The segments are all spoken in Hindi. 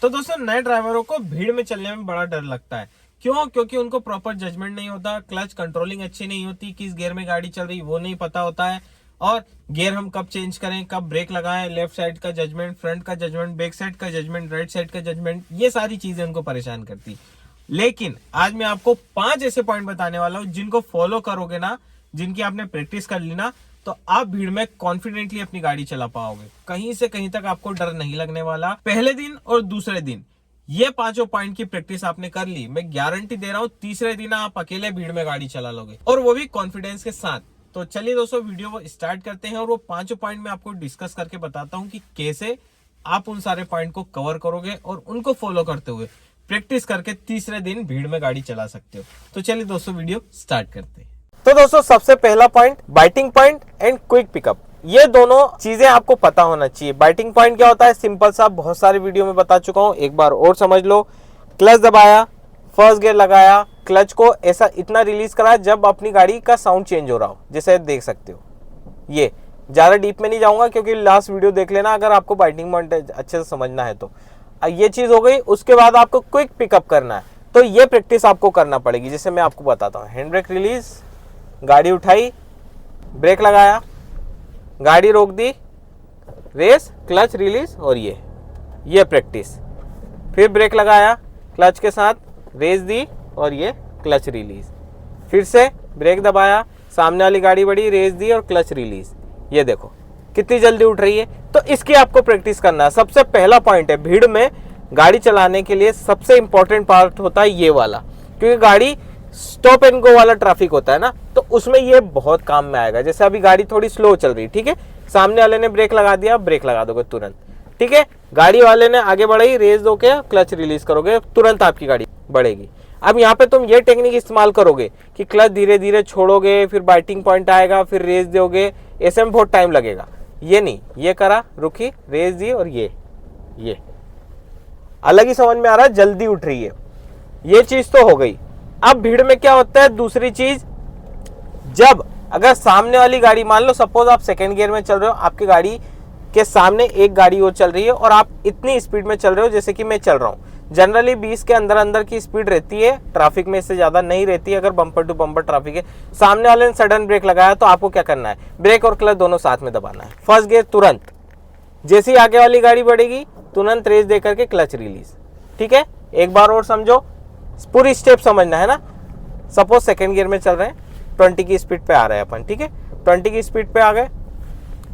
तो दोस्तों नए ड्राइवरों को भीड़ में चलने में बड़ा डर लगता है। क्यों? क्योंकि उनको प्रॉपर जजमेंट नहीं होता, क्लच कंट्रोलिंग अच्छी नहीं होती, किस गियर में गाड़ी चल रही वो नहीं पता होता है, और गियर हम कब चेंज करें, कब ब्रेक लगाएं, लेफ्ट साइड का जजमेंट, फ्रंट का जजमेंट, बैक साइड का जजमेंट, राइट साइड का जजमेंट, ये सारी चीजें उनको परेशान करती। लेकिन आज मैं आपको 5 ऐसे पॉइंट बताने वाला हूं जिनको फॉलो करोगे ना, जिनकी आपने प्रैक्टिस कर ली ना, तो आप भीड़ में कॉन्फिडेंटली अपनी गाड़ी चला पाओगे। कहीं से कहीं तक आपको डर नहीं लगने वाला। पहले दिन और दूसरे दिन ये 5 पॉइंट की प्रैक्टिस आपने कर ली, मैं गारंटी दे रहा हूं तीसरे दिन आप अकेले भीड़ में गाड़ी चला लोगे, और वो भी कॉन्फिडेंस के साथ। तो चलिए दोस्तों वीडियो स्टार्ट करते हैं, और वो 5 पॉइंट मैं आपको डिस्कस करके बताता हूं कि कैसे आप उन सारे पॉइंट को कवर करोगे और उनको फॉलो करते हुए प्रैक्टिस करके तीसरे दिन भीड़ में गाड़ी चला सकते हो। तो चलिए दोस्तों वीडियो स्टार्ट करते हैं। तो दोस्तों सबसे पहला point, biting point and quick pickup. ये दोनों चीजें आपको पता होना चाहिए। बाइटिंग पॉइंट क्या होता है? सिंपल सा, बहुत सारे वीडियो में बता चुका हूं, एक बार और समझ लो। क्लच दबाया, फर्स्ट गियर लगाया, क्लच को ऐसा इतना रिलीज करा जब अपनी गाड़ी का साउंड चेंज हो रहा हो, जैसे देख सकते हो। ये ज्यादा डीप में नहीं जाऊंगा क्योंकि लास्ट वीडियो देख लेना अगर आपको बाइटिंग पॉइंट अच्छे से समझना है तो। ये चीज हो गई। उसके बाद आपको क्विक पिकअप करना है, तो ये प्रैक्टिस आपको करना पड़ेगी। जैसे मैं आपको बताता हूँ, हैंड ब्रेक रिलीज, गाड़ी उठाई, ब्रेक लगाया, गाड़ी रोक दी, रेस, क्लच रिलीज, और ये प्रैक्टिस। फिर ब्रेक लगाया, क्लच के साथ रेस दी, और ये क्लच रिलीज। फिर से ब्रेक दबाया, सामने वाली गाड़ी बढ़ी, रेस दी और क्लच रिलीज। ये देखो कितनी जल्दी उठ रही है। तो इसकी आपको प्रैक्टिस करना है। सबसे पहला पॉइंट है, भीड़ में गाड़ी चलाने के लिए सबसे इंपॉर्टेंट पार्ट होता है ये वाला, क्योंकि गाड़ी स्टॉप एंड गो वाला ट्रैफिक होता है ना, तो उसमें ये बहुत काम में आएगा। जैसे अभी गाड़ी थोड़ी स्लो चल रही है, ठीक है, सामने वाले ने ब्रेक लगा दिया, ब्रेक लगा दोगे तुरंत, ठीक है, गाड़ी वाले ने आगे बढ़ाई, रेस दो के क्लच रिलीज करोगे, तुरंत आपकी गाड़ी बढ़ेगी। अब यहाँ पे तुम ये टेक्निक इस्तेमाल करोगे कि क्लच धीरे धीरे छोड़ोगे, फिर बाइटिंग पॉइंट आएगा, फिर रेस दोगे, ऐसे में बहुत टाइम लगेगा। ये नहीं, ये करा, रुकी, रेस दी, और ये अलग ही समझ में आ रहा है, जल्दी उठ रही है। ये चीज तो हो गई। अब भीड़ में क्या होता है, दूसरी चीज, जब अगर सामने वाली गाड़ी, मान लो सपोज आप सेकंड गियर में चल रहे हो, आपकी गाड़ी के सामने एक गाड़ी और चल रही है, और आप इतनी स्पीड में चल रहे हो जैसे कि मैं चल रहा हूँ। जनरली 20 के अंदर अंदर की स्पीड रहती है, ट्रैफिक में इससे ज्यादा नहीं रहती है अगर बम्पर टू बम्पर ट्रैफिक है। सामने वाले ने सडन ब्रेक लगाया, तो आपको क्या करना है, ब्रेक और क्लच दोनों साथ में दबाना है। फर्स्ट गियर तुरंत, जैसे ही आगे वाली गाड़ी बढ़ेगी तुरंत रेस दे करके क्लच रिलीज, ठीक है। एक बार और समझो, पूरी स्टेप समझना है ना। सपोज सेकंड गियर में चल रहे हैं, 20 की स्पीड पे आ रहे हैं अपन, ठीक है, 20 की स्पीड पे आ गए,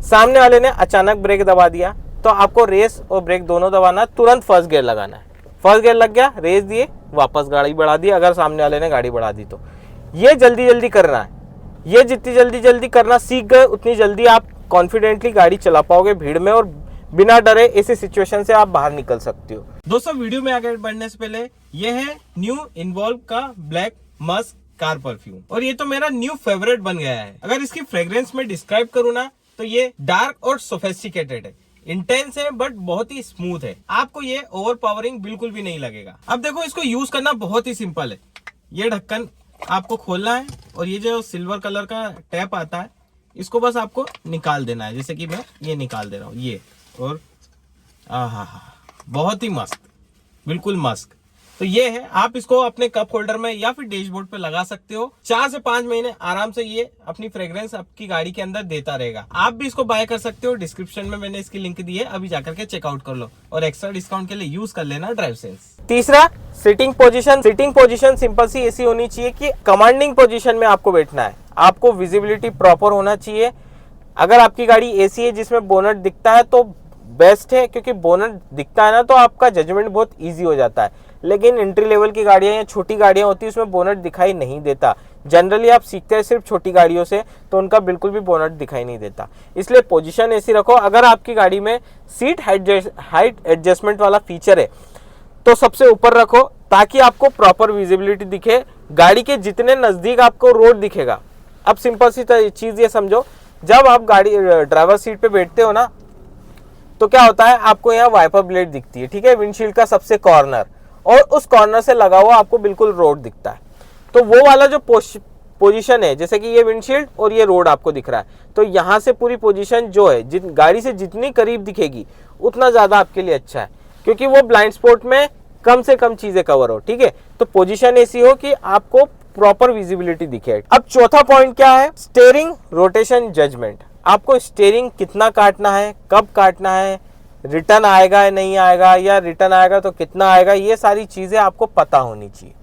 सामने वाले ने अचानक ब्रेक दबा दिया, तो आपको रेस और ब्रेक दोनों दबाना है, तुरंत फर्स्ट गियर लगाना है। फर्स्ट गियर लग गया, रेस दिए, वापस गाड़ी बढ़ा दी, अगर सामने वाले ने गाड़ी बढ़ा दी तो। ये जल्दी जल्दी करना है। ये जितनी जल्दी जल्दी करना सीख गए, उतनी जल्दी आप कॉन्फिडेंटली गाड़ी चला पाओगे भीड़ में, और बिना डरे ऐसी सिचुएशन से आप बाहर निकल सकते हो। दोस्तों वीडियो में आगे बढ़ने से पहले, ये है न्यू इन्वॉल्व का ब्लैक मस्क कार परफ्यूम, और ये तो मेरा न्यू फेवरेट बन गया है। अगर इसकी फ्रेग्रेंस में डिस्क्राइब करूँ ना, तो ये डार्क और सोफिस्टिकेटेड है, इंटेंस है, बट बहुत ही स्मूथ है। आपको ये ओवर पावरिंग बिल्कुल भी नहीं लगेगा। अब देखो, इसको यूज करना बहुत ही सिंपल है। ये ढक्कन आपको खोलना है, और ये जो सिल्वर कलर का टैप आता है, इसको बस आपको निकाल देना है, जैसे कि मैं ये निकाल दे रहा हूँ, ये, और आहा, बहुत ही मस्त, बिल्कुल मस्त। तो ये है, आप इसको अपने कप होल्डर में या फिर डैशबोर्ड पे लगा सकते हो। 4 से 5 महीने आराम से ये अपनी फ्रेग्रेंस आपकी गाड़ी के अंदर देता रहेगा। आप भी इसको बाय कर सकते हो, डिस्क्रिप्शन में मैंने इसकी लिंक दी है, अभी जाकर के चेकआउट कर लो, और एक्स्ट्रा डिस्काउंट के लिए यूज कर लेना ड्राइव सेंस। तीसरा, sitting position. Sitting position simple सी ऐसी होनी चाहिए कि कमांडिंग पोजीशन में आपको बैठना है, आपको विजिबिलिटी प्रॉपर होना चाहिए। अगर आपकी गाड़ी एसी है जिसमें बोनट दिखता है तो बेस्ट है, क्योंकि बोनट दिखता है ना तो आपका जजमेंट बहुत इजी हो जाता है। लेकिन एंट्री लेवल की गाड़ियां या छोटी गाड़ियां होती है, उसमें बोनट दिखाई नहीं देता। जनरली आप सीखते हैं सिर्फ छोटी गाड़ियों से, तो उनका बिल्कुल भी बोनट दिखाई नहीं देता। इसलिए पोजीशन ऐसी रखो। अगर आपकी गाड़ी में सीट हाइट एडजस्टमेंट वाला फीचर है तो सबसे ऊपर रखो, ताकि आपको प्रॉपर विजिबिलिटी दिखे, गाड़ी के जितने नजदीक आपको रोड दिखेगा। अब सिंपल सी चीज ये समझो, जब आप गाड़ी ड्राइवर सीट पे बैठते हो ना, तो क्या होता है, आपको यहाँ वाइपर ब्लेड दिखती है, ठीक है, विंडशील्ड का सबसे कॉर्नर, और उस कॉर्नर से लगा हुआ आपको बिल्कुल रोड दिखता है। तो वो वाला जो पोजीशन है, जैसे कि ये विंडशील्ड और ये रोड आपको दिख रहा है, तो यहाँ से पूरी पोजीशन जो है, गाड़ी से जितनी करीब दिखेगी उतना ज्यादा आपके लिए अच्छा है। क्योंकि वो ब्लाइंड स्पॉट में कम से कम चीजें कवर हो, ठीक है। तो पोजीशन ऐसी हो कि आपको प्रॉपर विजिबिलिटी दिखे। अब चौथा पॉइंट क्या है, स्टीयरिंग रोटेशन जजमेंट। आपको स्टीयरिंग कितना काटना है, कब काटना है, रिटर्न आएगा या नहीं आएगा, या रिटर्न आएगा तो कितना आएगा, ये सारी चीजें आपको पता होनी चाहिए।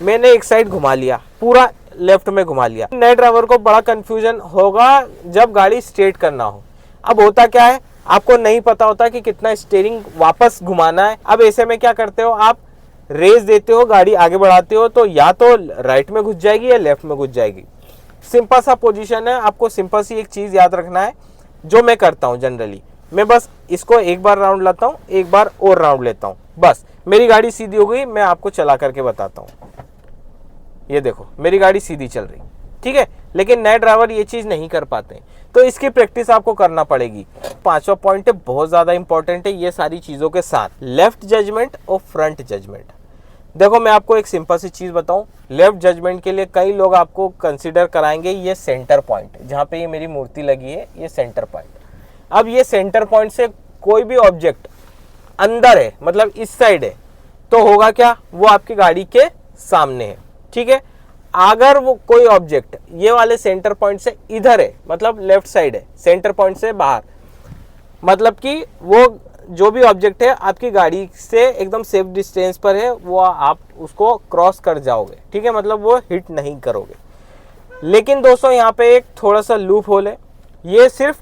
मैंने एक साइड घुमा लिया, पूरा लेफ्ट में घुमा लिया, नए ड्राइवर को बड़ा कंफ्यूजन होगा जब गाड़ी स्ट्रेट करना हो। अब होता क्या है, आपको नहीं पता होता कि कितना स्टीयरिंग वापस घुमाना है। अब ऐसे में क्या करते हो, आप रेस देते हो, गाड़ी आगे बढ़ाते हो, तो या तो राइट में घुस जाएगी या लेफ्ट में घुस जाएगी। सिंपल सा पोजीशन है, आपको सिंपल सी एक चीज याद रखना है, जो मैं करता हूँ जनरली। मैं बस इसको एक बार राउंड लाता हूँ, एक बार और राउंड लेता हूँ, बस मेरी गाड़ी सीधी हो गई। मैं आपको चला करके बताता हूँ, ये देखो मेरी गाड़ी सीधी चल रही, ठीक है। लेकिन नए ड्राइवर ये चीज नहीं कर पाते, तो इसकी प्रैक्टिस आपको करना पड़ेगी। पांचवा पॉइंट है, बहुत ज्यादा इंपॉर्टेंट है ये सारी चीजों के साथ, लेफ्ट जजमेंट और फ्रंट जजमेंट। देखो मैं आपको एक सिंपल सी चीज बताऊं, लेफ्ट जजमेंट के लिए कई लोग आपको कंसीडर कराएंगे ये सेंटर पॉइंट, जहां पे ये मेरी मूर्ति लगी है, ये सेंटर पॉइंट। अब ये सेंटर पॉइंट से कोई भी ऑब्जेक्ट अंदर है, मतलब इस साइड है, तो होगा क्या, वो आपकी गाड़ी के सामने है, ठीक है। अगर वो कोई ऑब्जेक्ट ये वाले सेंटर पॉइंट से इधर है, मतलब लेफ्ट साइड है, सेंटर पॉइंट से बाहर, मतलब कि वो जो भी ऑब्जेक्ट है आपकी गाड़ी से एकदम सेफ डिस्टेंस पर है, वो आप उसको क्रॉस कर जाओगे, ठीक है, मतलब वो हिट नहीं करोगे। लेकिन दोस्तों यहाँ पे एक थोड़ा सा लूप होल है, ये सिर्फ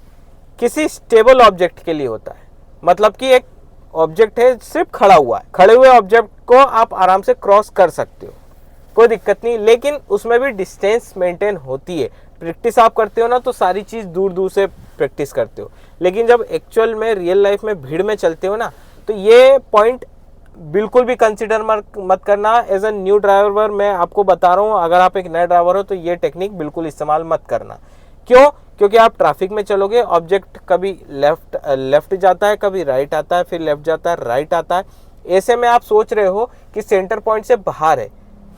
किसी स्टेबल ऑब्जेक्ट के लिए होता है। मतलब कि एक ऑब्जेक्ट है सिर्फ खड़ा हुआ है, खड़े हुए ऑब्जेक्ट को आप आराम से क्रॉस कर सकते हो, कोई दिक्कत नहीं, लेकिन उसमें भी डिस्टेंस मेंटेन होती है। प्रैक्टिस आप करते हो ना तो सारी चीज दूर दूर से प्रैक्टिस करते हो, लेकिन जब एक्चुअल में रियल लाइफ में भीड़ में चलते हो ना, तो ये पॉइंट बिल्कुल भी कंसिडर मत करना। एज अ न्यू ड्राइवर मैं आपको बता रहा हूँ, अगर आप एक नया ड्राइवर हो तो ये टेक्निक बिल्कुल इस्तेमाल मत करना। क्यों? क्योंकि आप ट्रैफिक में चलोगे, ऑब्जेक्ट कभी लेफ्ट जाता है, कभी राइट आता है, फिर लेफ्ट जाता है, राइट आता है। ऐसे में आप सोच रहे हो कि सेंटर पॉइंट से बाहर है,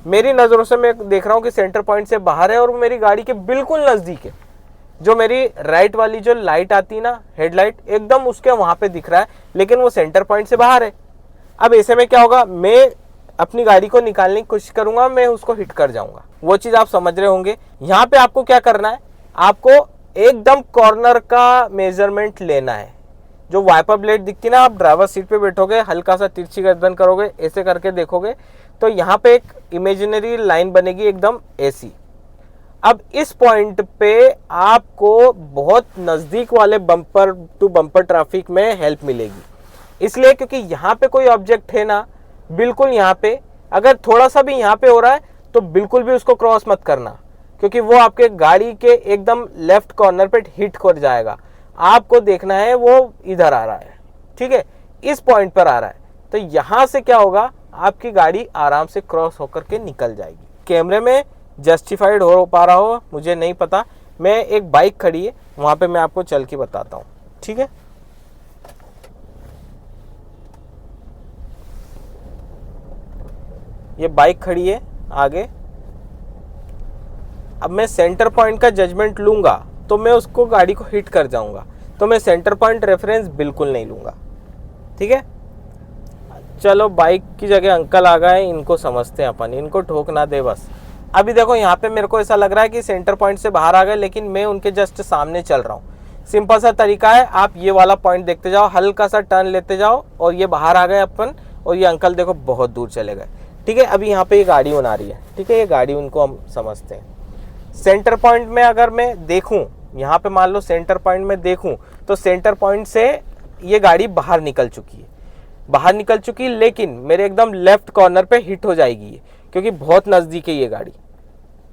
मेरी नज़रों से मैं देख रहा हूँ कि सेंटर पॉइंट से बाहर है और वो मेरी गाड़ी के बिल्कुल नज़दीक है। जो मेरी राइट वाली जो लाइट आती है ना, हेडलाइट, एकदम उसके वहाँ पे दिख रहा है, लेकिन वो सेंटर पॉइंट से बाहर है। अब ऐसे में क्या होगा, मैं अपनी गाड़ी को निकालने की कोशिश करूंगा, मैं उसको हिट कर जाऊंगा। वो चीज़ आप समझ रहे होंगे। यहाँ पे आपको क्या करना है, आपको एकदम कॉर्नर का मेजरमेंट लेना है। जो वाइपर ब्लेड दिखती ना, आप ड्राइवर सीट पे बैठोगे, हल्का सा तिरछी गर्दन करोगे, ऐसे करके देखोगे तो यहाँ पे एक इमेजिनरी लाइन बनेगी एकदम ऐसी। अब इस पॉइंट पे आपको बहुत नज़दीक वाले बम्पर टू बम्पर ट्रैफिक में हेल्प मिलेगी, इसलिए क्योंकि यहाँ पे कोई ऑब्जेक्ट है ना, बिल्कुल यहाँ पे अगर थोड़ा सा भी यहाँ पे हो रहा है तो बिल्कुल भी उसको क्रॉस मत करना, क्योंकि वो आपके गाड़ी के एकदम लेफ्ट कॉर्नर पे हिट कर जाएगा। आपको देखना है वो इधर आ रहा है, ठीक है, इस पॉइंट पर आ रहा है, तो यहाँ से क्या होगा, आपकी गाड़ी आराम से क्रॉस होकर के निकल जाएगी। कैमरे में जस्टिफाइड हो पा रहा हो मुझे नहीं पता, मैं एक बाइक खड़ी है वहाँ पे मैं आपको चल के बताता हूँ, ठीक है। ये बाइक खड़ी है आगे, अब मैं सेंटर पॉइंट का जजमेंट लूंगा तो मैं उसको गाड़ी को हिट कर जाऊंगा, तो मैं सेंटर पॉइंट रेफरेंस बिल्कुल नहीं लूंगा, ठीक है। चलो बाइक की जगह अंकल आ गए, इनको समझते हैं अपन, इनको ठोक ना दे बस। अभी देखो यहाँ पे मेरे को ऐसा लग रहा है कि सेंटर पॉइंट से बाहर आ गए, लेकिन मैं उनके जस्ट सामने चल रहा हूँ। सिंपल सा तरीका है, आप ये वाला पॉइंट देखते जाओ, हल्का सा टर्न लेते जाओ और ये बाहर आ गए अपन, और ये अंकल देखो बहुत दूर चले गए, ठीक है। अभी यहाँ पे ये गाड़ी बना रही है, ठीक है, ये गाड़ी उनको हम समझते हैं। सेंटर पॉइंट में अगर मैं देखूं, यहाँ पे मान लो सेंटर पॉइंट में देखूं, तो सेंटर पॉइंट से ये गाड़ी बाहर निकल चुकी, लेकिन मेरे एकदम लेफ्ट कॉर्नर पे हिट हो जाएगी ये, क्योंकि बहुत नज़दीक है ये गाड़ी,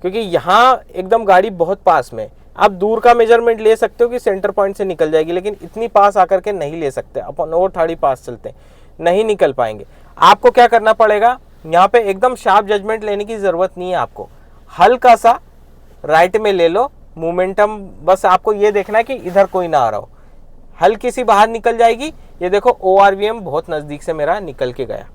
क्योंकि यहाँ एकदम गाड़ी बहुत पास में। आप दूर का मेजरमेंट ले सकते हो कि सेंटर पॉइंट से निकल जाएगी, लेकिन इतनी पास आकर के नहीं ले सकते अपन, और थोड़ी पास चलते हैं, नहीं निकल पाएंगे। आपको क्या करना पड़ेगा, यहाँ पे एकदम शार्प जजमेंट लेने की ज़रूरत नहीं है, आपको हल्का सा राइट में ले लो मोमेंटम, बस आपको ये देखना है कि इधर कोई ना आ रहा हो, हल्की सी बाहर निकल जाएगी। ये देखो ORVM बहुत नज़दीक से मेरा निकल के गया।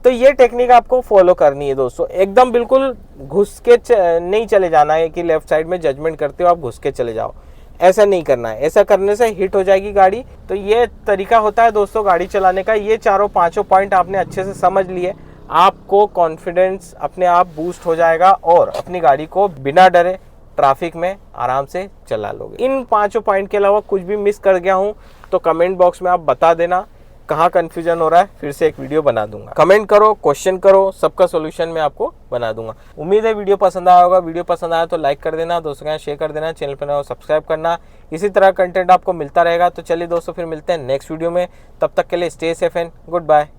तो ये टेक्निक आपको फॉलो करनी है दोस्तों, एकदम बिल्कुल घुस के नहीं चले जाना है कि लेफ्ट साइड में जजमेंट करते हो आप घुस के चले जाओ, ऐसा नहीं करना है, ऐसा करने से हिट हो जाएगी गाड़ी। तो ये तरीका होता है दोस्तों गाड़ी चलाने का। ये चारों पांचों पॉइंट आपने अच्छे से समझ लिए, आपको कॉन्फिडेंस अपने आप बूस्ट हो जाएगा और अपनी गाड़ी को बिना डरे ट्रैफिक में आराम से चला लोगे। इन पांचों पॉइंट के अलावा कुछ भी मिस कर गया हूं तो कमेंट बॉक्स में आप बता देना कहाँ कंफ्यूजन हो रहा है, फिर से एक वीडियो बना दूंगा। कमेंट करो, क्वेश्चन करो, सबका सॉल्यूशन मैं आपको बना दूंगा। उम्मीद है वीडियो पसंद आया होगा। वीडियो पसंद आया तो लाइक कर देना, दोस्तों के साथ शेयर कर देना, चैनल पर नया हो सब्सक्राइब करना। इसी तरह कंटेंट आपको मिलता रहेगा। तो चलिए दोस्तों फिर मिलते हैं नेक्स्ट वीडियो में, तब तक के लिए stay safe and good bye.